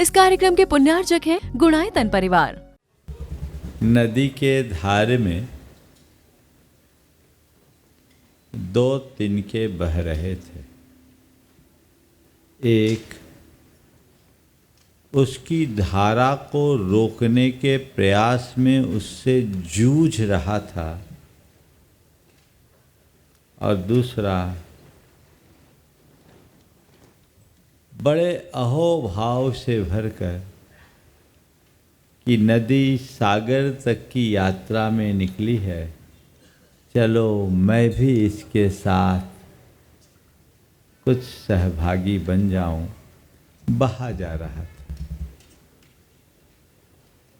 इस कार्यक्रम के पुण्यार्चक हैं गुणायतन परिवार। नदी के धार में दो तिनके बह रहे थे। एक उसकी धारा को रोकने के प्रयास में उससे जूझ रहा था और दूसरा बड़े अहोभाव से भरकर कि नदी सागर तक की यात्रा में निकली है, चलो मैं भी इसके साथ कुछ सहभागी बन जाऊं, बहा जा रहा था।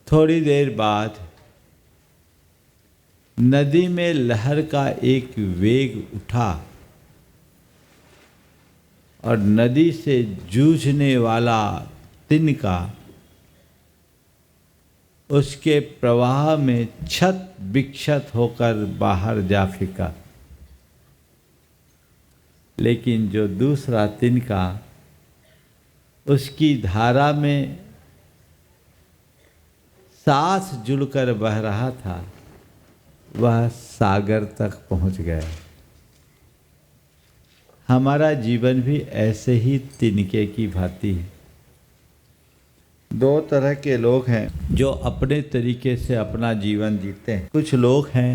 थोड़ी देर बाद नदी में लहर का एक वेग उठा और नदी से जूझने वाला तिनका उसके प्रवाह में छत विक्षत होकर बाहर जा फेंका। लेकिन जो दूसरा तिनका उसकी धारा में साथ जुड़कर बह रहा था, वह सागर तक पहुंच गया। हमारा जीवन भी ऐसे ही तिनके की भांति है। दो तरह के लोग हैं जो अपने तरीके से अपना जीवन जीते हैं। कुछ लोग हैं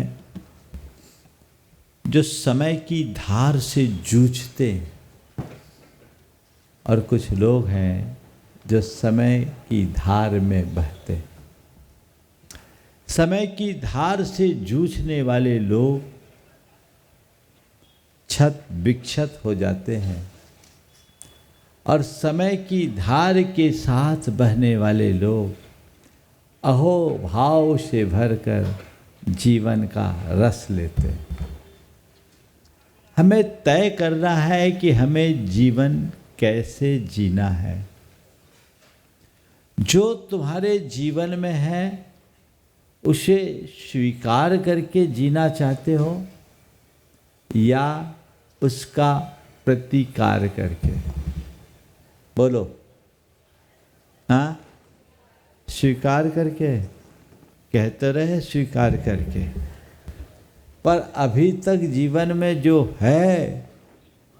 जो समय की धार से जूझते हैं और कुछ लोग हैं जो समय की धार में बहते हैं। समय की धार से जूझने वाले लोग छत विक्षत हो जाते हैं और समय की धार के साथ बहने वाले लोग अहोभाव से भरकर जीवन का रस लेते हैं। हमें तय करना है कि हमें जीवन कैसे जीना है। जो तुम्हारे जीवन में है उसे स्वीकार करके जीना चाहते हो या उसका प्रतिकार करके? बोलो। हाँ, स्वीकार करके कहते रहे, स्वीकार करके। पर अभी तक जीवन में जो है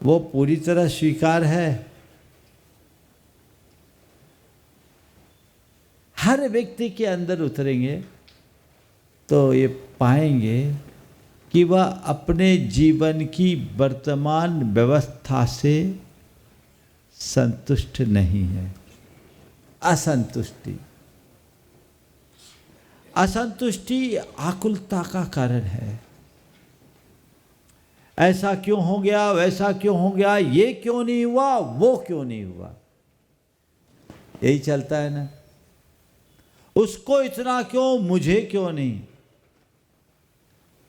वो पूरी तरह स्वीकार है। हर व्यक्ति के अंदर उतरेंगे तो ये पाएंगे कि वह अपने जीवन की वर्तमान व्यवस्था से संतुष्ट नहीं है। असंतुष्टि आकुलता का कारण है। ऐसा क्यों हो गया, वैसा क्यों हो गया, ये क्यों नहीं हुआ, वो क्यों नहीं हुआ, यही चलता है ना। उसको इतना क्यों, मुझे क्यों नहीं,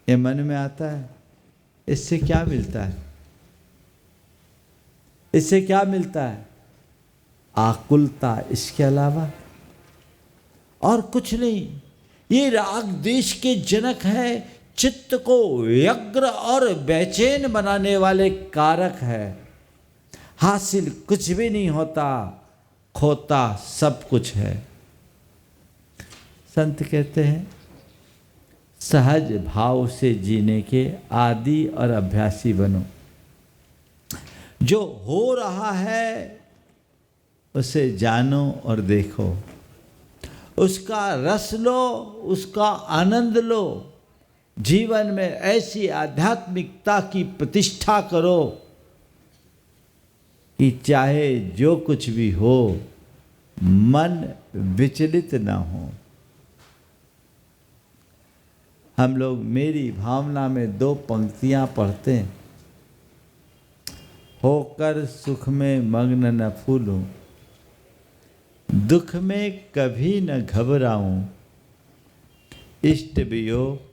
ये मन में आता है। इससे क्या मिलता है? इससे क्या मिलता है? आकुलता, इसके अलावा और कुछ नहीं। ये राग देश के जनक है, चित्त को व्यग्र और बेचैन बनाने वाले कारक है। हासिल कुछ भी नहीं होता, खोता सब कुछ है। संत कहते हैं सहज भाव से जीने के आदी और अभ्यासी बनो। जो हो रहा है उसे जानो और देखो, उसका रस लो, उसका आनंद लो। जीवन में ऐसी आध्यात्मिकता की प्रतिष्ठा करो कि चाहे जो कुछ भी हो मन विचलित ना हो। हम लोग मेरी भावना में दो पंक्तियां पढ़ते हैं। होकर सुख में मग्न न फूलूं, दुख में कभी न घबराऊं, इष्ट वियोग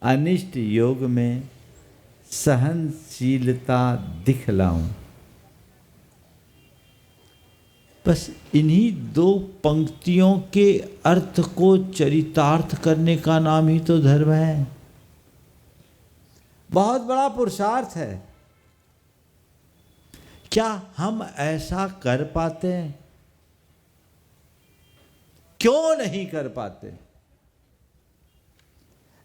अनिष्ट योग में सहनशीलता दिखलाऊं। बस इन्हीं दो पंक्तियों के अर्थ को चरितार्थ करने का नाम ही तो धर्म है। बहुत बड़ा पुरुषार्थ है। क्या हम ऐसा कर पाते हैं? क्यों नहीं कर पाते?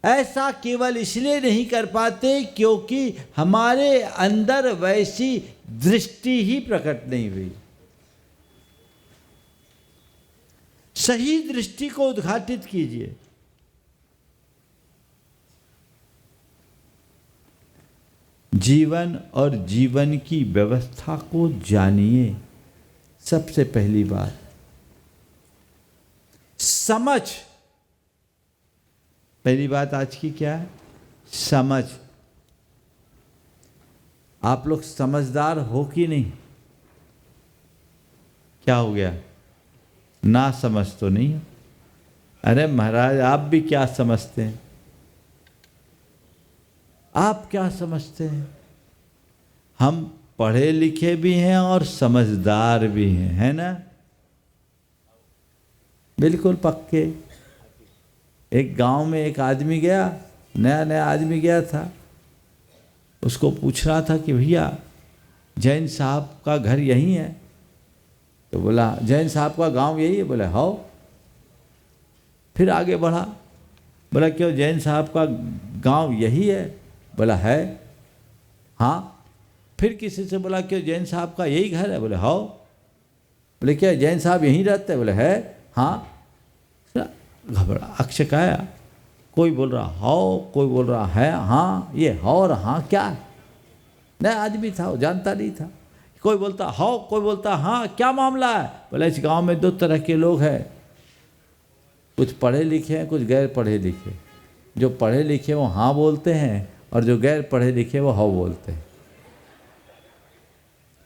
ऐसा केवल इसलिए नहीं कर पाते क्योंकि हमारे अंदर वैसी दृष्टि ही प्रकट नहीं हुई। सही दृष्टि को उद्घाटित कीजिए। जीवन और जीवन की व्यवस्था को जानिए। सबसे पहली बात समझ। पहली बात आज की क्या है? समझ। आप लोग समझदार हो कि नहीं? क्या हो गया? ना समझ तो नहीं हो? अरे महाराज, आप भी क्या समझते हैं? आप क्या समझते हैं? हम पढ़े लिखे भी हैं और समझदार भी हैं, है ना? बिल्कुल पक्के। एक गांव में एक आदमी गया, नया नया आदमी गया था। उसको पूछ रहा था कि भैया जैन साहब का घर यहीं है? तो बोला जैन साहब का गांव यही है? बोला हाँ। फिर आगे बढ़ा, बोला क्यों जैन साहब का गांव यही है? बोला है। हाँ। फिर किसी से बोला क्यों जैन साहब का यही घर है? बोले हाँ। बोले क्या जैन साहब यहीं रहते हैं? बोले है। हाँ। घबरा अक्षकाया। कोई बोल रहा हाँ, कोई बोल रहा है हाँ। ये हाँ और हाँ क्या है? नया आदमी था, वो जानता नहीं था। कोई बोलता हाँ, कोई बोलता हाँ, क्या मामला है? बोले इस गांव में दो तरह के लोग हैं, कुछ पढ़े लिखे हैं, कुछ गैर पढ़े लिखे। जो पढ़े लिखे वो हाँ बोलते हैं और जो गैर पढ़े लिखे वो हाँ बोलते हैं,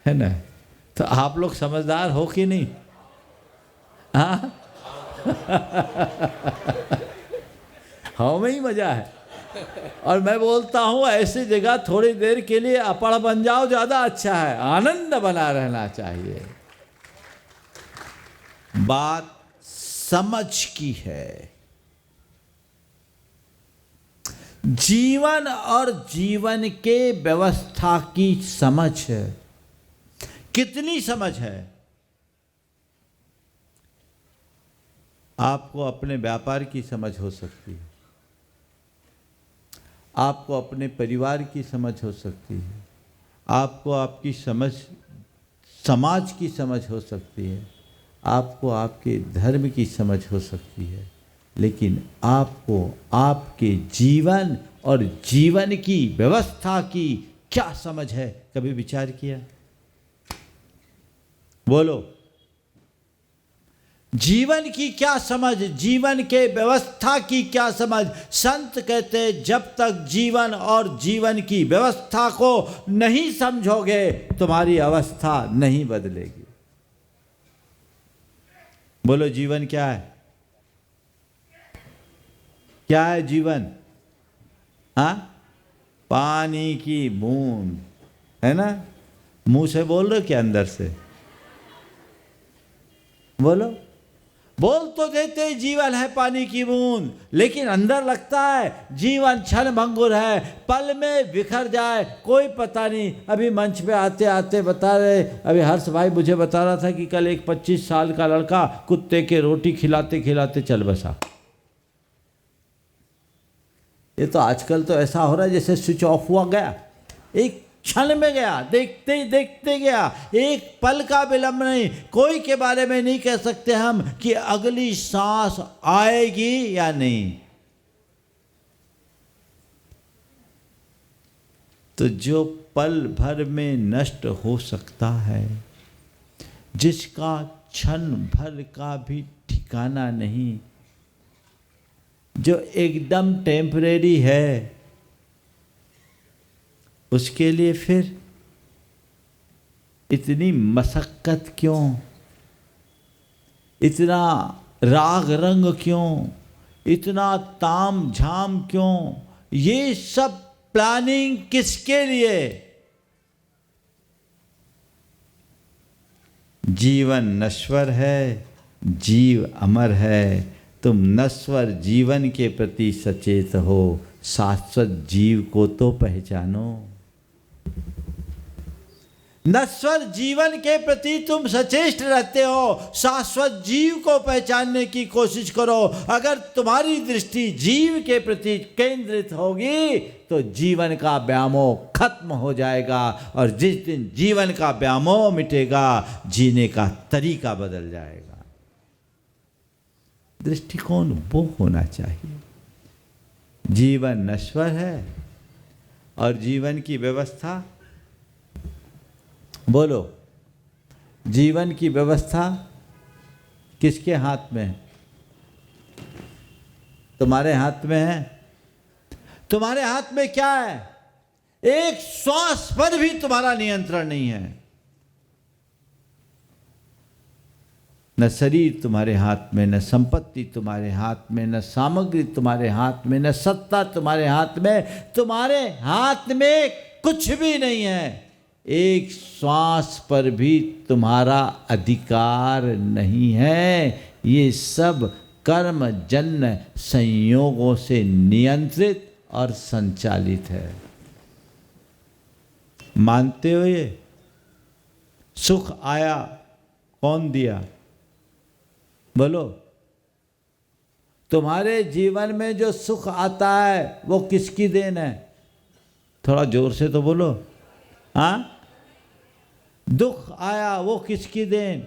है ना? तो आप लोग समझदार हो कि नहीं? हाँ हाँ में ही मजा है। और मैं बोलता हूँ ऐसी जगह थोड़ी देर के लिए अपड़ बन जाओ, ज्यादा अच्छा है। आनंद बना रहना चाहिए। बात समझ की है। जीवन और जीवन के व्यवस्था की समझ है। कितनी समझ है? आपको अपने व्यापार की समझ हो सकती है, आपको अपने परिवार की समझ हो सकती है, आपको आपकी समझ समाज की समझ हो सकती है, आपको आपके धर्म की समझ हो सकती है, लेकिन आपको आपके जीवन और जीवन की व्यवस्था की क्या समझ है? कभी विचार किया? बोलो, जीवन की क्या समझ, जीवन के व्यवस्था की क्या समझ? संत कहते जब तक जीवन और जीवन की व्यवस्था को नहीं समझोगे तुम्हारी अवस्था नहीं बदलेगी। बोलो जीवन क्या है? क्या है जीवन? हाँ, पानी की बूंद, है ना? मुंह से बोल रहे हो क्या अंदर से? बोलो। बोल तो देते जीवन है पानी की बूंद, लेकिन अंदर लगता है जीवन क्षण भंगुर है, पल में बिखर जाए, कोई पता नहीं। अभी मंच पे आते आते बता रहे, अभी हर्ष भाई मुझे बता रहा था कि कल एक 25 साल का लड़का कुत्ते के रोटी खिलाते खिलाते चल बसा। ये तो आजकल तो ऐसा हो रहा है जैसे स्विच ऑफ हुआ गया, एक क्षण में गया, देखते ही देखते गया, एक पल का विलंब नहीं। कोई के बारे में नहीं कह सकते हम कि अगली सांस आएगी या नहीं। तो जो पल भर में नष्ट हो सकता है, जिसका क्षण भर का भी ठिकाना नहीं, जो एकदम टेम्परेरी है, उसके लिए फिर इतनी मशक्कत क्यों? इतना राग रंग क्यों? इतना ताम झाम क्यों? ये सब प्लानिंग किसके लिए? जीवन नश्वर है, जीव अमर है। तुम नश्वर जीवन के प्रति सचेत हो, शाश्वत जीव को तो पहचानो। नश्वर जीवन के प्रति तुम सचेष्ट रहते हो, शाश्वत जीव को पहचानने की कोशिश करो। अगर तुम्हारी दृष्टि जीव के प्रति केंद्रित होगी तो जीवन का व्यामोह खत्म हो जाएगा, और जिस दिन जीवन का व्यामोह मिटेगा जीने का तरीका बदल जाएगा। दृष्टिकोण वो होना चाहिए। जीवन नश्वर है और जीवन की व्यवस्था, बोलो, जीवन की व्यवस्था किसके हाथ में है? तुम्हारे हाथ में है। तुम्हारे हाथ में क्या है? एक श्वास पर भी तुम्हारा नियंत्रण नहीं है। न शरीर तुम्हारे हाथ में, न संपत्ति तुम्हारे हाथ में, न सामग्री तुम्हारे हाथ में, न सत्ता तुम्हारे हाथ में। तुम्हारे हाथ में कुछ भी नहीं है। एक श्वास पर भी तुम्हारा अधिकार नहीं है। ये सब कर्मजन्य संयोगों से नियंत्रित और संचालित है। मानते हो? ये सुख आया कौन दिया? बोलो, तुम्हारे जीवन में जो सुख आता है वो किसकी देन है? थोड़ा जोर से तो बोलो। हाँ, दुख आया वो किसकी देन?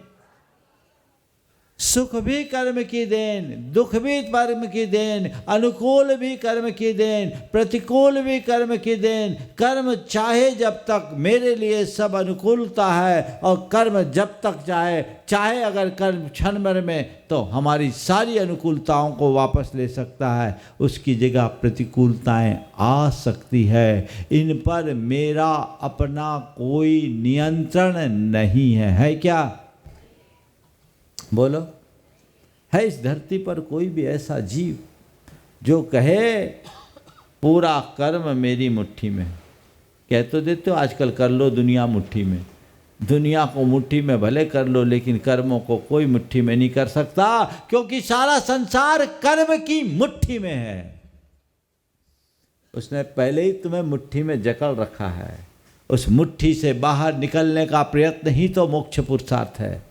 सुख भी कर्म की देन, दुख भी कर्म की देन, अनुकूल भी कर्म की देन, प्रतिकूल भी कर्म की देन। कर्म चाहे जब तक मेरे लिए सब अनुकूलता है, और कर्म जब तक चाहे अगर कर्म क्षण भर में तो हमारी सारी अनुकूलताओं को वापस ले सकता है, उसकी जगह प्रतिकूलताएं आ सकती है। इन पर मेरा अपना कोई नियंत्रण नहीं है क्या? बोलो, है इस धरती पर कोई भी ऐसा जीव जो कहे पूरा कर्म मेरी मुट्ठी में? कह तो देते हो आजकल, कर लो दुनिया मुट्ठी में। दुनिया को मुट्ठी में भले कर लो, लेकिन कर्मों को कोई मुट्ठी में नहीं कर सकता, क्योंकि सारा संसार कर्म की मुट्ठी में है। उसने पहले ही तुम्हें मुट्ठी में जकड़ रखा है। उस मुट्ठी से बाहर निकलने का प्रयत्न ही तो मोक्ष पुरुषार्थ है।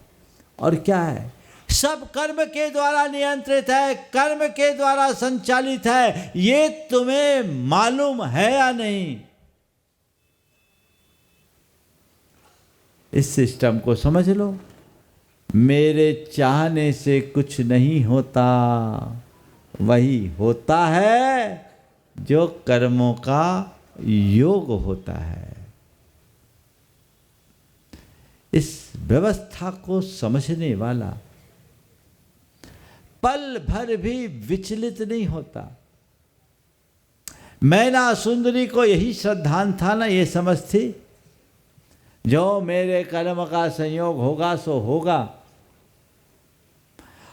और क्या है? सब कर्म के द्वारा नियंत्रित है, कर्म के द्वारा संचालित है। ये तुम्हें मालूम है या नहीं? इस सिस्टम को समझ लो। मेरे चाहने से कुछ नहीं होता, वही होता है जो कर्मों का योग होता है। इस व्यवस्था को समझने वाला पल भर भी विचलित नहीं होता। मैना सुंदरी को यही श्रद्धांत था ना, ये समझ थी, जो मेरे कर्म का संयोग होगा सो होगा।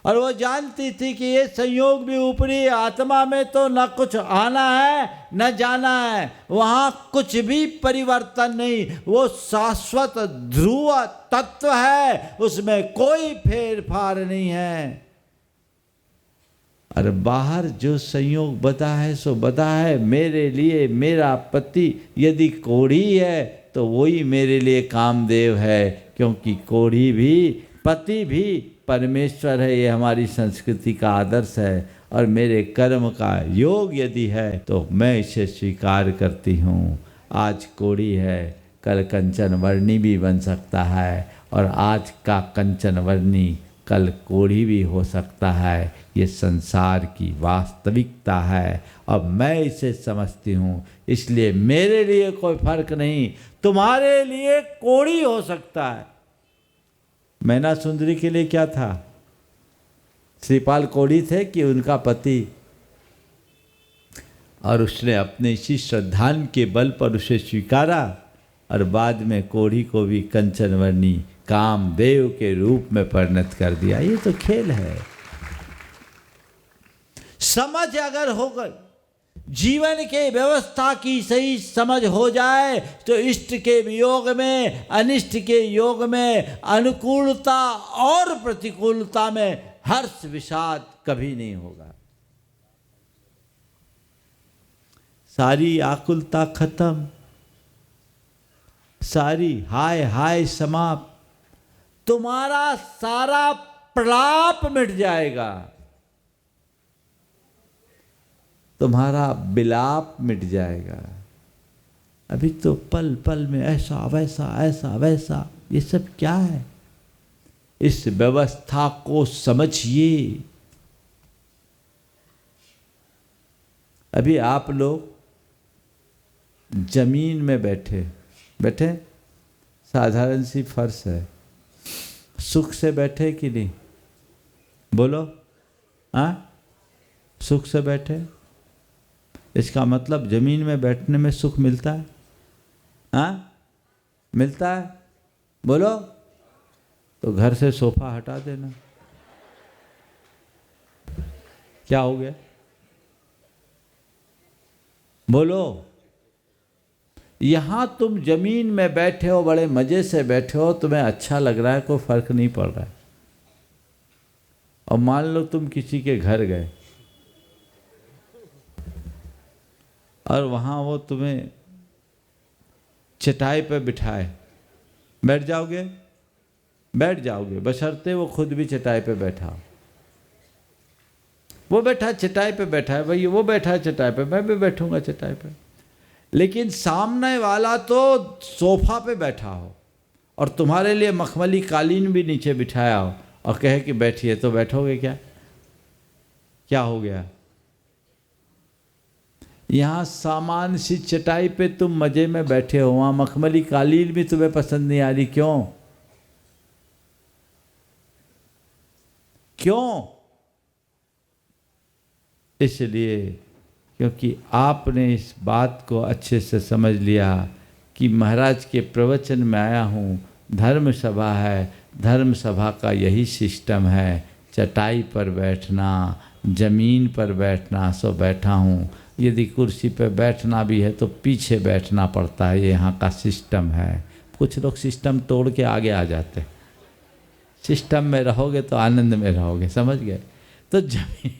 और वो जानती थी कि ये संयोग भी ऊपरी आत्मा में तो न कुछ आना है न जाना है, वहाँ कुछ भी परिवर्तन नहीं। वो शाश्वत ध्रुव तत्व है, उसमें कोई फेरफार नहीं है। और बाहर जो संयोग बता है सो बता है। मेरे लिए मेरा पति यदि कोढ़ी है तो वही मेरे लिए कामदेव है, क्योंकि कोढ़ी भी पति भी परमेश्वर है। ये हमारी संस्कृति का आदर्श है। और मेरे कर्म का योग यदि है तो मैं इसे स्वीकार करती हूँ। आज कोढ़ी है, कल कंचन वर्णी भी बन सकता है, और आज का कंचन वर्णी कल कोढ़ी भी हो सकता है। ये संसार की वास्तविकता है। अब मैं इसे समझती हूँ, इसलिए मेरे लिए कोई फर्क नहीं, तुम्हारे लिए कोढ़ी हो सकता है। मैना सुंदरी के लिए क्या था? श्रीपाल कोढ़ी थे कि उनका पति? और उसने अपने इसी श्रद्धान के बल पर उसे स्वीकारा, और बाद में कोढ़ी को भी कंचनवर्णी कामदेव के रूप में परिणत कर दिया। ये तो खेल है। समझ अगर हो गई, जीवन के व्यवस्था की सही समझ हो जाए, तो इष्ट के वियोग में, अनिष्ट के योग में, अनुकूलता और प्रतिकूलता में हर्ष विषाद कभी नहीं होगा। सारी आकुलता खत्म, सारी हाय हाय समाप्त, तुम्हारा सारा प्रलाप मिट जाएगा, तुम्हारा विलाप मिट जाएगा। अभी तो पल पल में ऐसा वैसा ऐसा वैसा, ये सब क्या है? इस व्यवस्था को समझिए। अभी आप लोग जमीन में बैठे बैठे, साधारण सी फर्श है, सुख से बैठे कि नहीं? बोलो, हाँ? सुख से बैठे, इसका मतलब जमीन में बैठने में सुख मिलता है? हाँ, मिलता है? बोलो। तो घर से सोफा हटा देना। क्या हो गया? बोलो। यहां तुम जमीन में बैठे हो, बड़े मजे से बैठे हो, तुम्हें अच्छा लग रहा है, कोई फर्क नहीं पड़ रहा है। और मान लो तुम किसी के घर गए और वहां वो तुम्हें चटाई पे बिठाए, बैठ जाओगे? बैठ जाओगे, बशर्ते वो खुद भी चटाई पे बैठा हो। वो बैठा चटाई पे बैठा है, भाई वो बैठा है चटाई पे, मैं भी बैठूंगा चटाई पे। लेकिन सामने वाला तो सोफा पे बैठा हो और तुम्हारे लिए मखमली कालीन भी नीचे बिछाया हो और कहे कि बैठिए, तो बैठोगे क्या? क्या हो गया? यहाँ सामान सी चटाई पे तुम मजे में बैठे हो, वहाँ मखमली कालीन भी तुम्हें पसंद नहीं आ रही, क्यों? क्यों? इसलिए क्योंकि आपने इस बात को अच्छे से समझ लिया कि महाराज के प्रवचन में आया हूँ, धर्म सभा है, धर्म सभा का यही सिस्टम है, चटाई पर बैठना, जमीन पर बैठना, सो बैठा हूँ। यदि कुर्सी पर बैठना भी है तो पीछे बैठना पड़ता है, ये यहाँ का सिस्टम है। कुछ लोग सिस्टम तोड़ के आगे आ जाते हैं। सिस्टम में रहोगे तो आनंद में रहोगे, समझ गए? तो जमीन,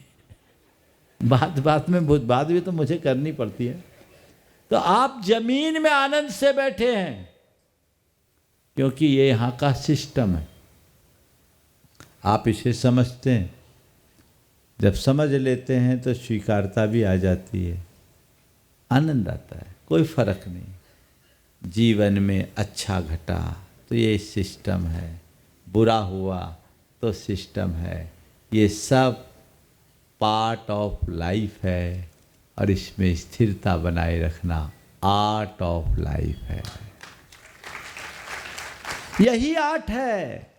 बात बात में बात भी तो मुझे करनी पड़ती है। तो आप जमीन में आनंद से बैठे हैं क्योंकि ये यहाँ का सिस्टम है। आप इसे समझते हैं, जब समझ लेते हैं तो स्वीकारता भी आ जाती है, आनंद आता है, कोई फर्क नहीं। जीवन में अच्छा घटा तो ये सिस्टम है, बुरा हुआ तो सिस्टम है, ये सब पार्ट ऑफ लाइफ है और इसमें स्थिरता बनाए रखना आर्ट ऑफ लाइफ है। यही आर्ट है,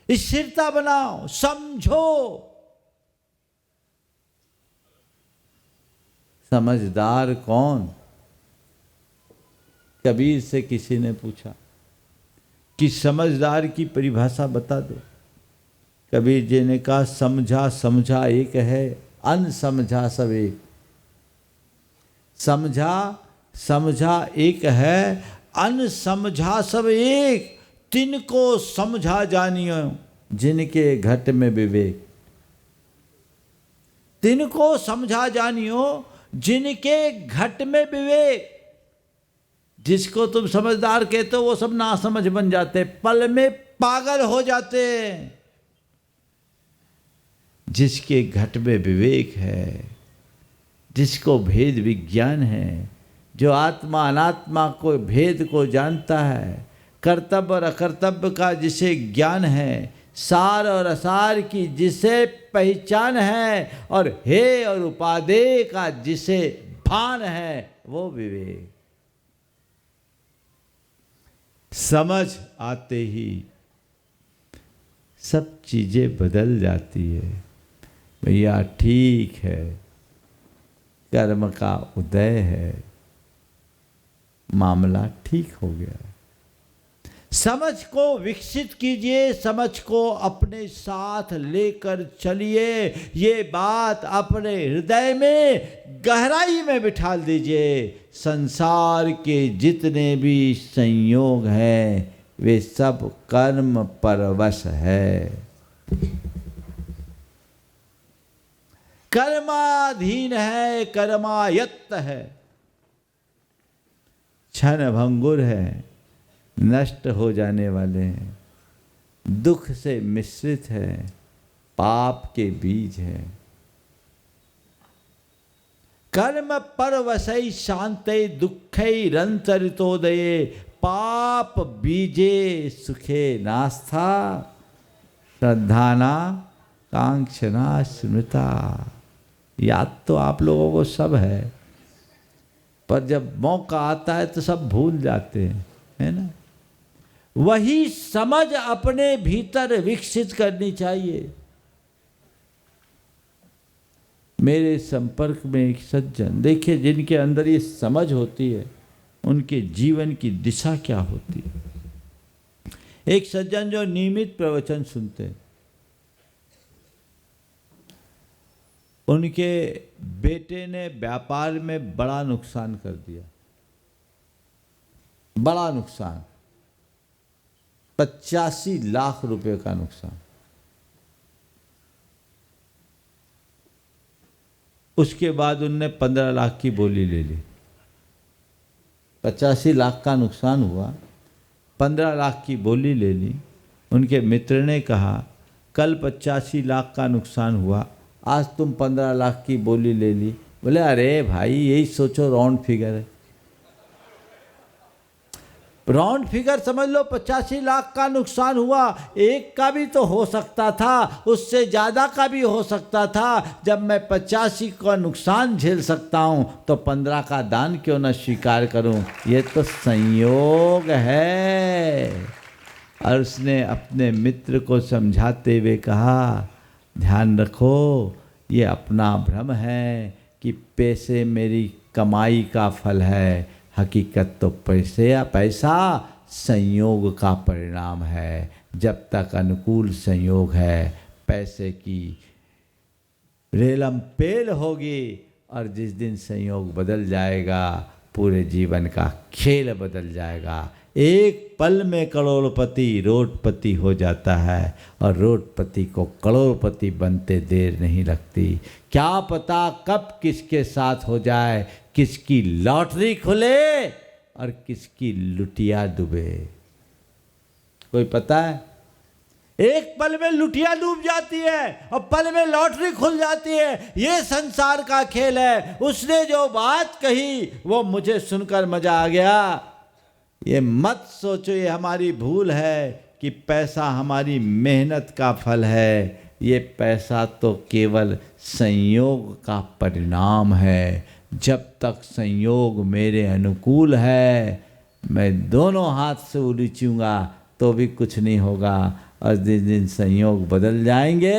स्थिरता बनाओ, समझो। समझदार कौन? कबीर से किसी ने पूछा कि समझदार की परिभाषा बता दो। कबीर जी ने कहा, समझा समझा एक है, अनसमझा सब एक। समझा समझा एक है, अनसमझा सब एक। तिनको समझा जानियो जिनके घट में विवेक। तिनको समझा जानियो जिनके घट में विवेक। जिसको तुम समझदार कहते हो वो सब नासमझ बन जाते, पल में पागल हो जाते। जिसके घट में विवेक है, जिसको भेद विज्ञान है, जो आत्मा अनात्मा को भेद को जानता है, कर्तव्य और अकर्तव्य का जिसे ज्ञान है, सार और असार की जिसे पहचान है, और हे और उपादेय का जिसे भान है, वो विवेक। समझ आते ही सब चीजें बदल जाती है। भैया ठीक है, कर्म का उदय है, मामला ठीक हो गया। समझ को विकसित कीजिए, समझ को अपने साथ लेकर चलिए। ये बात अपने हृदय में गहराई में बिठा दीजिए। संसार के जितने भी संयोग हैं वे सब कर्म परवश है, कर्माधीन है, कर्मायत्त है, क्षण भंगुर है, नष्ट हो जाने वाले हैं, दुख से मिश्रित है, पाप के बीज है। कर्म परवशै शांते दुःखै रंतरितोदये पाप बीजे सुखे नास्था श्रद्धाना कांक्षना स्मृता। याद तो आप लोगों को सब है, पर जब मौका आता है तो सब भूल जाते हैं, है ना। वही समझ अपने भीतर विकसित करनी चाहिए। मेरे संपर्क में एक सज्जन, देखिए जिनके अंदर ये समझ होती है उनके जीवन की दिशा क्या होती है। एक सज्जन जो नियमित प्रवचन सुनते हैं, उनके बेटे ने व्यापार में बड़ा नुकसान कर दिया, बड़ा नुकसान, 85 लाख रुपए का नुकसान। उसके बाद उनने 15 लाख की बोली ले ली। 85 लाख का नुकसान हुआ, 15 लाख की बोली ले ली। उनके मित्र ने कहा कल 85 लाख का नुकसान हुआ, आज तुम 15 लाख की बोली ले ली। बोले अरे भाई यही सोचो, राउंड फिगर है, राउंड फिगर समझ लो। 85 लाख का नुकसान हुआ, एक का भी तो हो सकता था, उससे ज़्यादा का भी हो सकता था। जब मैं 85 का नुकसान झेल सकता हूँ तो 15 का दान क्यों न स्वीकार करूँ। ये तो संयोग है। और उसने अपने मित्र को समझाते हुए कहा ध्यान रखो, ये अपना भ्रम है कि पैसे मेरी कमाई का फल है। हकीकत तो पैसा संयोग का परिणाम है। जब तक अनुकूल संयोग है पैसे की रेलम पेल होगी, और जिस दिन संयोग बदल जाएगा पूरे जीवन का खेल बदल जाएगा। एक पल में करोड़पति रोडपति हो जाता है, और रोडपति को करोड़पति बनते देर नहीं लगती। क्या पता कब किसके साथ हो जाए, किसकी लॉटरी खुले और किसकी लुटिया डूबे, कोई पता है। एक पल में लुटिया डूब जाती है और पल में लॉटरी खुल जाती है। ये संसार का खेल है। उसने जो बात कही वो मुझे सुनकर मजा आ गया। ये मत सोचो ये हमारी भूल है कि पैसा हमारी मेहनत का फल है। ये पैसा तो केवल संयोग का परिणाम है। जब तक संयोग मेरे अनुकूल है मैं दोनों हाथ से उलीचूंगा तो भी कुछ नहीं होगा, और जिस दिन संयोग बदल जाएंगे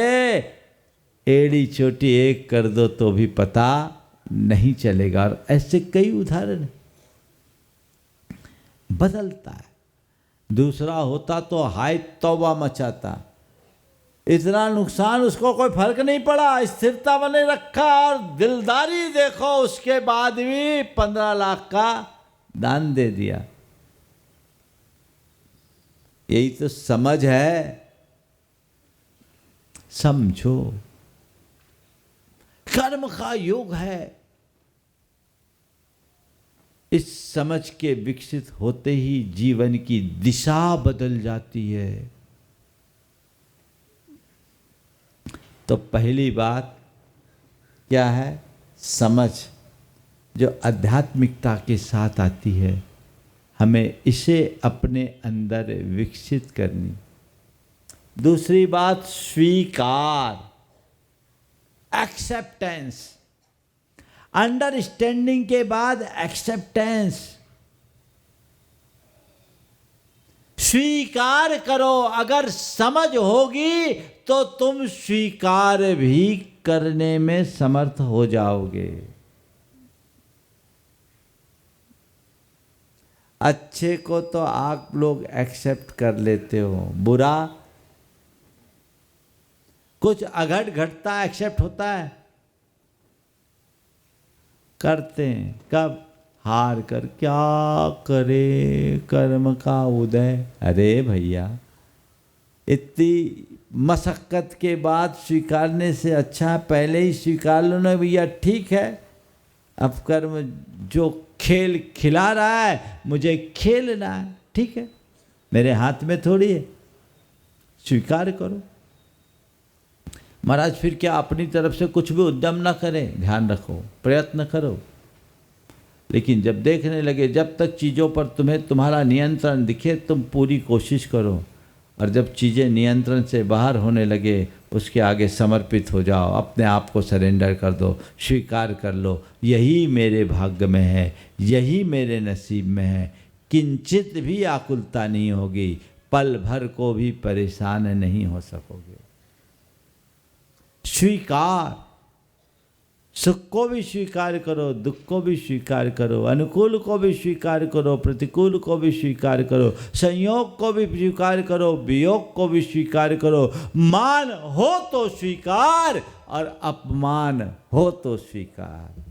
एड़ी चोटी एक कर दो तो भी पता नहीं चलेगा। और ऐसे कई उदाहरण बदलता है। दूसरा होता तो हाय तौबा मचाता। इतना नुकसान उसको कोई फर्क नहीं पड़ा, स्थिरता बने रखा और दिलदारी देखो, उसके बाद भी 15 लाख का दान दे दिया। यही तो समझ है। समझो कर्म का योग है। इस समझ के विकसित होते ही जीवन की दिशा बदल जाती है। तो पहली बात क्या है, समझ जो आध्यात्मिकता के साथ आती है, हमें इसे अपने अंदर विकसित करनी। दूसरी बात स्वीकार, एक्सेप्टेंस। अंडरस्टैंडिंग के बाद एक्सेप्टेंस। स्वीकार करो। अगर समझ होगी तो तुम स्वीकार भी करने में समर्थ हो जाओगे। अच्छे को तो आप लोग एक्सेप्ट कर लेते हो, बुरा कुछ अघट घटता एक्सेप्ट होता है, करते हैं। कब? हार कर। क्या करे कर्म का उदय। अरे भैया इतनी मशक्कत के बाद स्वीकारने से अच्छा पहले ही स्वीकार लो ना भैया, ठीक है अब कर्म जो खेल खिला रहा है मुझे खेलना है, ठीक है मेरे हाथ में थोड़ी है, स्वीकार करो। महाराज फिर क्या अपनी तरफ से कुछ भी उद्यम ना करें, ध्यान रखो, प्रयत्न करो, लेकिन जब देखने लगे, जब तक चीज़ों पर तुम्हें तुम्हारा नियंत्रण दिखे तुम पूरी कोशिश करो, और जब चीज़ें नियंत्रण से बाहर होने लगे उसके आगे समर्पित हो जाओ, अपने आप को सरेंडर कर दो, स्वीकार कर लो, यही मेरे भाग्य में है, यही मेरे नसीब में है, किंचित भी आकुलता नहीं होगी, पल भर को भी परेशान नहीं हो सकोगे। स्वीकार, सुख को भी स्वीकार करो, दुख को भी स्वीकार करो, अनुकूल को भी स्वीकार करो, प्रतिकूल को भी स्वीकार करो, संयोग को भी स्वीकार करो, वियोग को भी स्वीकार करो। मान हो तो स्वीकार और अपमान हो तो स्वीकार।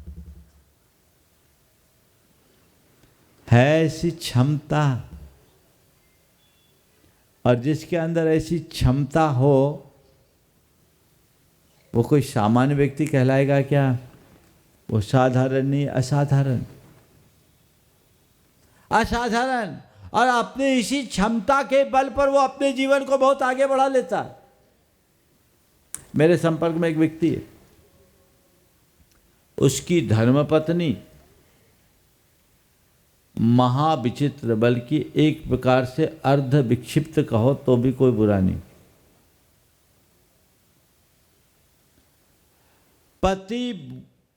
है ऐसी क्षमता, और जिसके अंदर ऐसी क्षमता हो वो कोई सामान्य व्यक्ति कहलाएगा क्या? वो साधारण नहीं, असाधारण, असाधारण। और अपने इसी क्षमता के बल पर वो अपने जीवन को बहुत आगे बढ़ा लेता है। मेरे संपर्क में एक व्यक्ति है, उसकी धर्मपत्नी महाविचित्र, बल्कि एक प्रकार से अर्ध विक्षिप्त कहो तो भी कोई बुरा नहीं। पति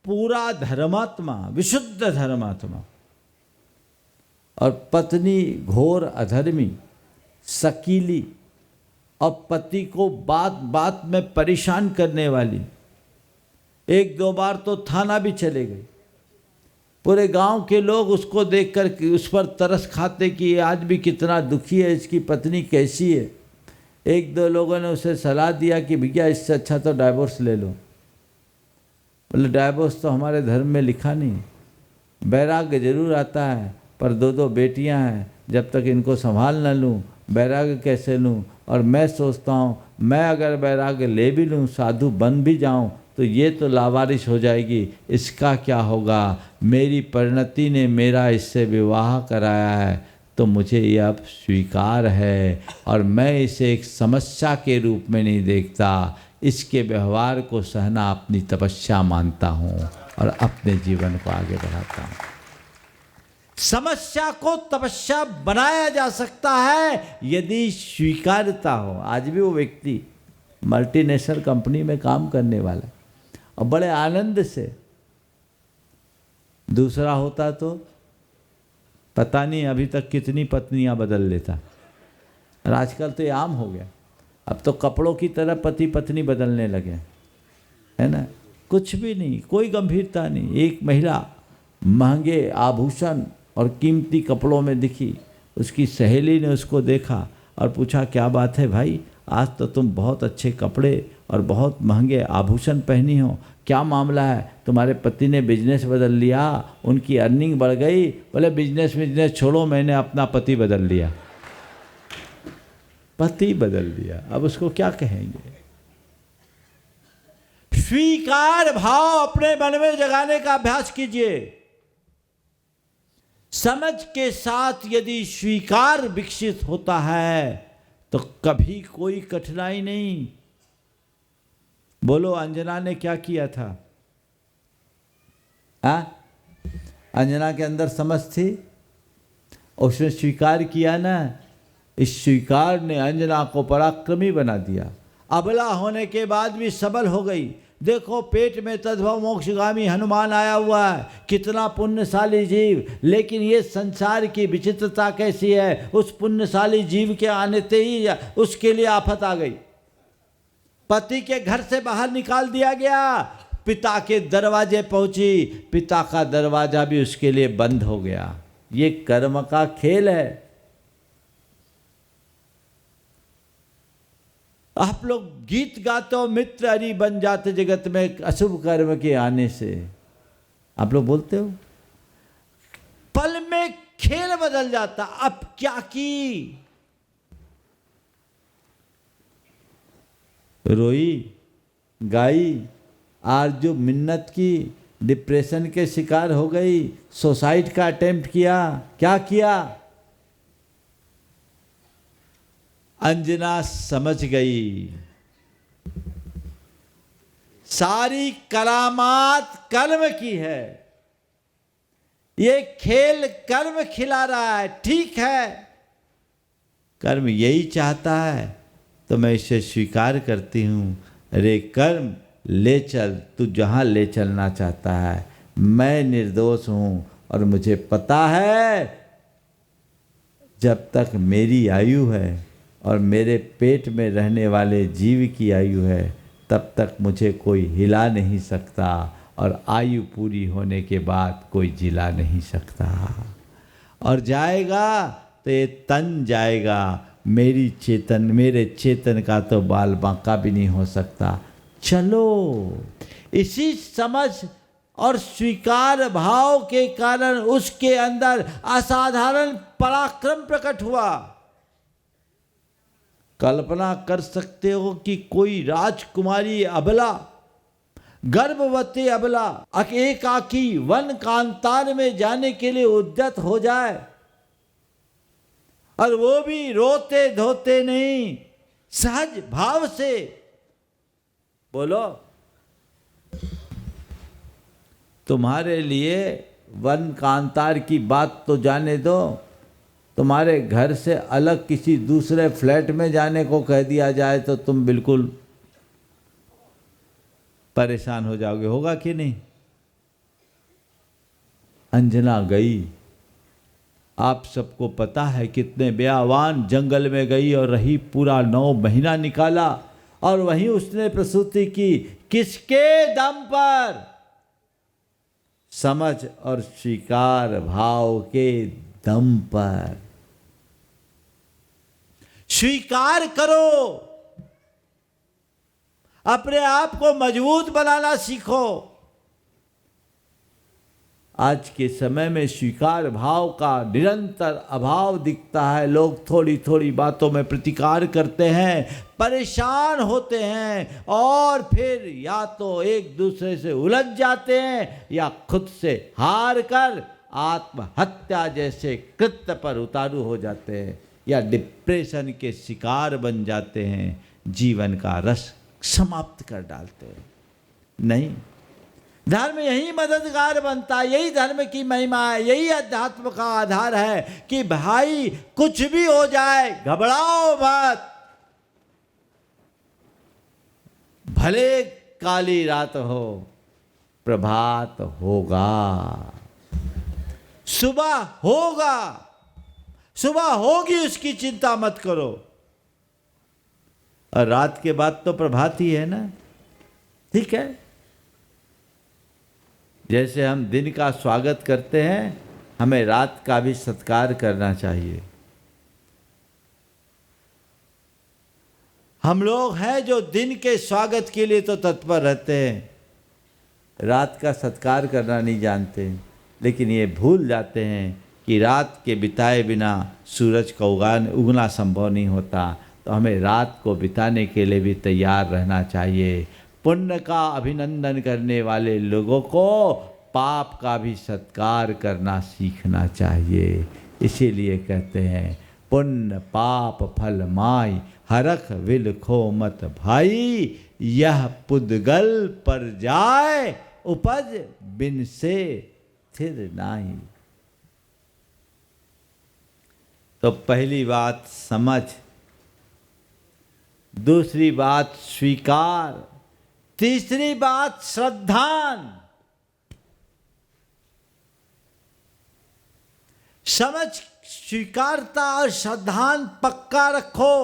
पूरा धर्मात्मा, विशुद्ध धर्मात्मा, और पत्नी घोर अधर्मी, शकीली, और पति को बात बात में परेशान करने वाली। एक दो बार तो थाना भी चले गए। पूरे गांव के लोग उसको देखकर उस पर तरस खाते कि आज भी कितना दुखी है, इसकी पत्नी कैसी है। एक दो लोगों ने उसे सलाह दिया कि भैया इससे अच्छा तो डाइवोर्स ले लो। बोले डाइवोर्स तो हमारे धर्म में लिखा नहीं, वैराग्य जरूर आता है, पर दो दो बेटियां हैं, जब तक इनको संभाल न लूँ वैराग्य कैसे लूँ। और मैं सोचता हूँ मैं अगर वैराग्य ले भी लूँ, साधु बन भी जाऊँ, तो ये तो लावारिश हो जाएगी, इसका क्या होगा। मेरी परिणति ने मेरा इससे विवाह कराया है, तो मुझे ये अब स्वीकार है, और मैं इसे एक समस्या के रूप में नहीं देखता, इसके व्यवहार को सहना अपनी तपस्या मानता हूँ और अपने जीवन को आगे बढ़ाता हूँ। समस्या को तपस्या बनाया जा सकता है यदि स्वीकारता हो। आज भी वो व्यक्ति मल्टीनेशनल कंपनी में काम करने वाला है और बड़े आनंद से, दूसरा होता तो पता नहीं अभी तक कितनी पत्नियां बदल लेता। और आजकल तो ये आम हो गया, अब तो कपड़ों की तरह पति पत्नी बदलने लगे, है ना। कुछ भी नहीं, कोई गंभीरता नहीं। एक महिला महंगे आभूषण और कीमती कपड़ों में दिखी, उसकी सहेली ने उसको देखा और पूछा क्या बात है भाई, आज तो तुम बहुत अच्छे कपड़े और बहुत महंगे आभूषण पहनी हो, क्या मामला है? तुम्हारे पति ने बिजनेस बदल लिया, उनकी अर्निंग बढ़ गई। बोले बिजनेस छोड़ो, मैंने अपना पति बदल लिया। पति बदल दिया, अब उसको क्या कहेंगे। स्वीकार भाव अपने मन में जगाने का अभ्यास कीजिए। समझ के साथ यदि स्वीकार विकसित होता है तो कभी कोई कठिनाई नहीं। बोलो अंजना ने क्या किया था? अंजना के अंदर समझ थी, उसने स्वीकार किया ना। इस स्वीकार ने अंजना को पराक्रमी बना दिया। अबला होने के बाद भी सबल हो गई। देखो पेट में तद्भव मोक्षगामी हनुमान आया हुआ है, कितना पुण्यशाली जीव। लेकिन ये संसार की विचित्रता कैसी है, उस पुण्यशाली जीव के आने से ही उसके लिए आफत आ गई। पति के घर से बाहर निकाल दिया गया, पिता के दरवाजे पहुंची, पिता का दरवाजा भी उसके लिए बंद हो गया। ये कर्म का खेल है। आप लोग गीत गाते हो, मित्र हरि बन जाते जगत में अशुभ कर्म के आने से, आप लोग बोलते हो। पल में खेल बदल जाता। अब क्या की, रोई गाई, आज जो मिन्नत की, डिप्रेशन के शिकार हो गई, सुसाइड का अटेम्प्ट किया, क्या किया। अंजना समझ गई सारी करामात कर्म की है, ये खेल कर्म खिला रहा है। ठीक है, कर्म यही चाहता है तो मैं इसे स्वीकार करती हूँ। अरे कर्म, ले चल, तू जहाँ ले चलना चाहता है। मैं निर्दोष हूँ और मुझे पता है जब तक मेरी आयु है और मेरे पेट में रहने वाले जीव की आयु है तब तक मुझे कोई हिला नहीं सकता, और आयु पूरी होने के बाद कोई जिला नहीं सकता। और जाएगा तो ये तन जाएगा, मेरे चेतन का तो बाल बांका भी नहीं हो सकता। चलो, इसी समझ और स्वीकार भाव के कारण उसके अंदर असाधारण पराक्रम प्रकट हुआ। कल्पना कर सकते हो कि कोई राजकुमारी अबला, गर्भवती अबला एकाकी वन कांतार में जाने के लिए उद्यत हो जाए, और वो भी रोते धोते नहीं, सहज भाव से। बोलो, तुम्हारे लिए वन कांतार की बात तो जाने दो, तुम्हारे घर से अलग किसी दूसरे फ्लैट में जाने को कह दिया जाए तो तुम बिल्कुल परेशान हो जाओगे। होगा कि नहीं? अंजना गई, आप सबको पता है कितने बेआवान जंगल में गई और रही, पूरा 9 महीना निकाला, और वहीं उसने प्रसूति की। किसके दम पर? समझ और स्वीकार भाव के दम पर। स्वीकार करो, अपने आप को मजबूत बनाना सीखो। आज के समय में स्वीकार भाव का निरंतर अभाव दिखता है। लोग थोड़ी थोड़ी बातों में प्रतिकार करते हैं, परेशान होते हैं, और फिर या तो एक दूसरे से उलझ जाते हैं या खुद से हार कर आत्महत्या जैसे कृत्य पर उतारू हो जाते हैं, या डिप्रेशन के शिकार बन जाते हैं, जीवन का रस समाप्त कर डालते हैं। नहीं, धर्म यही मददगार बनता है, यही धर्म की महिमा है, यही अध्यात्म का आधार है कि भाई कुछ भी हो जाए घबराओ मत। भले काली रात हो, प्रभात होगा, सुबह होगा, सुबह होगी, उसकी चिंता मत करो। और रात के बाद तो प्रभात ही है ना। ठीक है, जैसे हम दिन का स्वागत करते हैं, हमें रात का भी सत्कार करना चाहिए। हम लोग हैं जो दिन के स्वागत के लिए तो तत्पर रहते हैं, रात का सत्कार करना नहीं जानते, लेकिन ये भूल जाते हैं कि रात के बिताए बिना सूरज का उगना संभव नहीं होता। तो हमें रात को बिताने के लिए भी तैयार रहना चाहिए। पुण्य का अभिनंदन करने वाले लोगों को पाप का भी सत्कार करना सीखना चाहिए। इसीलिए कहते हैं, पुण्य पाप फल माई, हरख विलखो मत भाई, यह पुद्गल पर जाए, उपज बिन से थिर नाही। तो पहली बात समझ, दूसरी बात स्वीकार, तीसरी बात श्रद्धान। समझ, स्वीकारता और श्रद्धान पक्का रखो।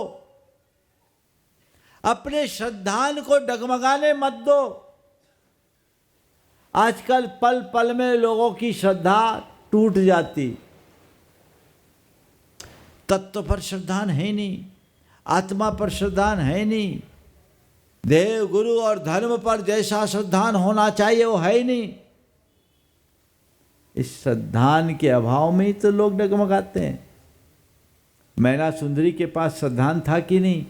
अपने श्रद्धान को डगमगाने मत दो। आजकल पल पल में लोगों की श्रद्धा टूट जाती। तत्व पर श्रद्धान है नहीं, आत्मा पर श्रद्धान है नहीं, देव गुरु और धर्म पर जैसा श्रद्धान होना चाहिए वो है ही नहीं। इस श्रद्धान के अभाव में ही तो लोग डगमगाते हैं। मैना सुंदरी के पास श्रद्धान था कि नहीं?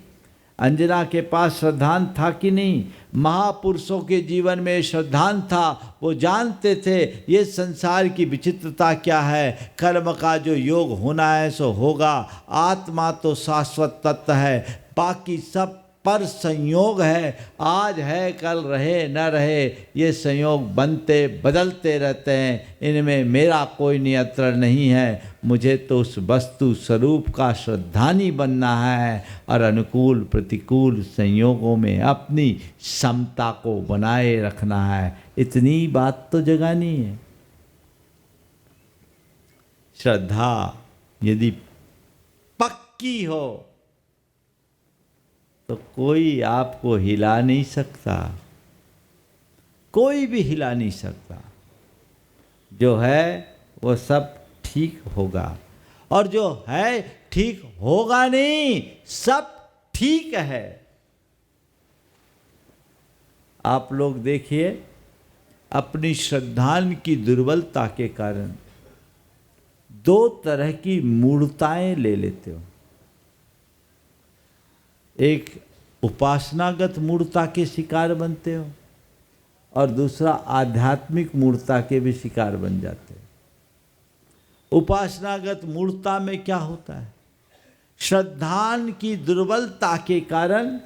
अंजना के पास श्रद्धान था कि नहीं? महापुरुषों के जीवन में श्रद्धांत था, वो जानते थे ये संसार की विचित्रता क्या है, कर्म का जो योग होना है सो होगा, आत्मा तो शाश्वत तत्व है, बाकी सब पर संयोग है, आज है कल रहे न रहे, ये संयोग बनते बदलते रहते हैं, इनमें मेरा कोई नियंत्रण नहीं है, मुझे तो उस वस्तु स्वरूप का श्रद्धानी बनना है और अनुकूल प्रतिकूल संयोगों में अपनी समता को बनाए रखना है। इतनी बात तो जगानी है। श्रद्धा यदि पक्की हो तो कोई आपको हिला नहीं सकता, कोई भी हिला नहीं सकता। जो है वो सब ठीक होगा, और जो है ठीक होगा नहीं, सब ठीक है। आप लोग देखिए, अपनी श्रद्धान की दुर्बलता के कारण दो तरह की मूर्ताएं ले लेते हो। एक उपासनागत मूर्ता के शिकार बनते हो और दूसरा आध्यात्मिक मूर्ता के भी शिकार बन जाते हो। उपासनागत मूर्ता में क्या होता है? श्रद्धान की दुर्बलता के कारण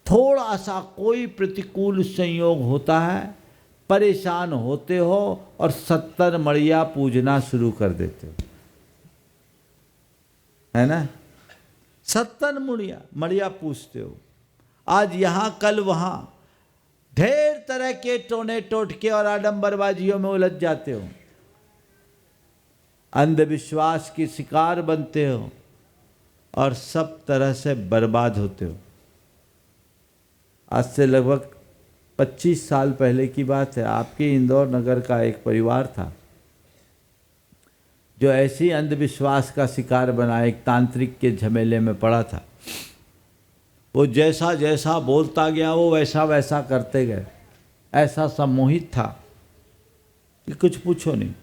थोड़ा सा कोई प्रतिकूल संयोग होता है, परेशान होते हो और 70 मड़िया पूजना शुरू कर देते हो, है ना? 70 मड़िया पूछते हो, आज यहाँ कल वहाँ, ढेर तरह के टोने टोटके और आडंबरबाजियों में उलझ जाते हो, अंधविश्वास की शिकार बनते हो और सब तरह से बर्बाद होते हो। आज से लगभग 25 साल पहले की बात है, आपके इंदौर नगर का एक परिवार था जो ऐसी अंधविश्वास का शिकार बना, एक तांत्रिक के झमेले में पड़ा था। वो जैसा जैसा बोलता गया वो वैसा वैसा करते गए, ऐसा सम्मोहित था कि कुछ पूछो नहीं।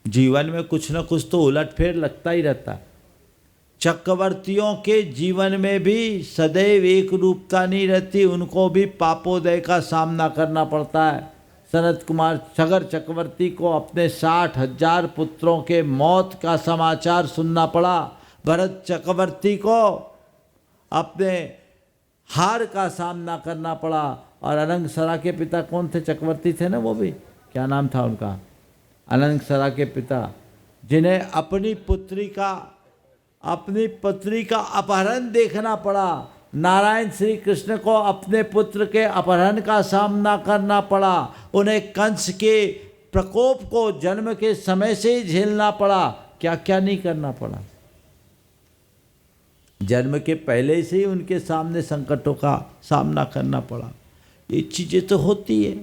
जीवन में कुछ न कुछ तो उलटफेर लगता ही रहता। चक्रवर्तियों के जीवन में भी सदैव एक रूपता नहीं रहती, उनको भी पापोदय का सामना करना पड़ता है। सनत कुमार सगर चक्रवर्ती को अपने 60,000 पुत्रों के मौत का समाचार सुनना पड़ा। भरत चक्रवर्ती को अपने हार का सामना करना पड़ा। और अनंगसरा के पिता कौन थे? चक्रवर्ती थे ना, वो भी, क्या नाम था उनका? अनंगसरा के पिता, जिन्हें अपनी पुत्री का अपहरण देखना पड़ा। नारायण श्री कृष्ण को अपने पुत्र के अपहरण का सामना करना पड़ा। उन्हें कंस के प्रकोप को जन्म के समय से ही झेलना पड़ा। क्या क्या नहीं करना पड़ा। जन्म के पहले से ही उनके सामने संकटों का सामना करना पड़ा। ये चीज़ें तो होती है,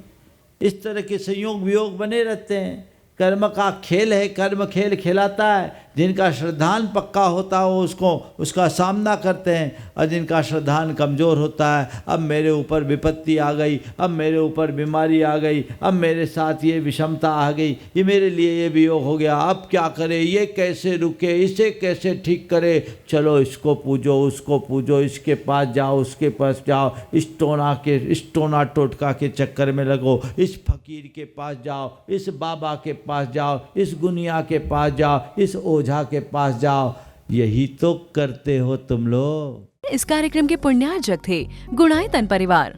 इस तरह के संयोग वियोग बने रहते हैं। कर्म का खेल है, कर्म खेल खिलाता है। जिनका श्रद्धान पक्का होता है वो उसका सामना करते हैं, और जिनका श्रद्धान कमज़ोर होता है, अब मेरे ऊपर विपत्ति आ गई, अब मेरे ऊपर बीमारी आ गई, अब मेरे साथ ये विषमता आ गई, ये मेरे लिए ये वियोग हो गया, अब क्या करे, ये कैसे रुके, इसे कैसे ठीक करे। चलो इसको पूजो, उसको पूजो, इसके पास जाओ, उसके पास जाओ, इस टोना टोटका के चक्कर में लगो, इस फकीर के पास जाओ, इस बाबा के पास जाओ, इस गुनिया के पास जाओ, इस ओझा के पास जाओ। यही तो करते हो तुम लोग। इस कार्यक्रम के पुण्यार्जक थे गुणायतन परिवार।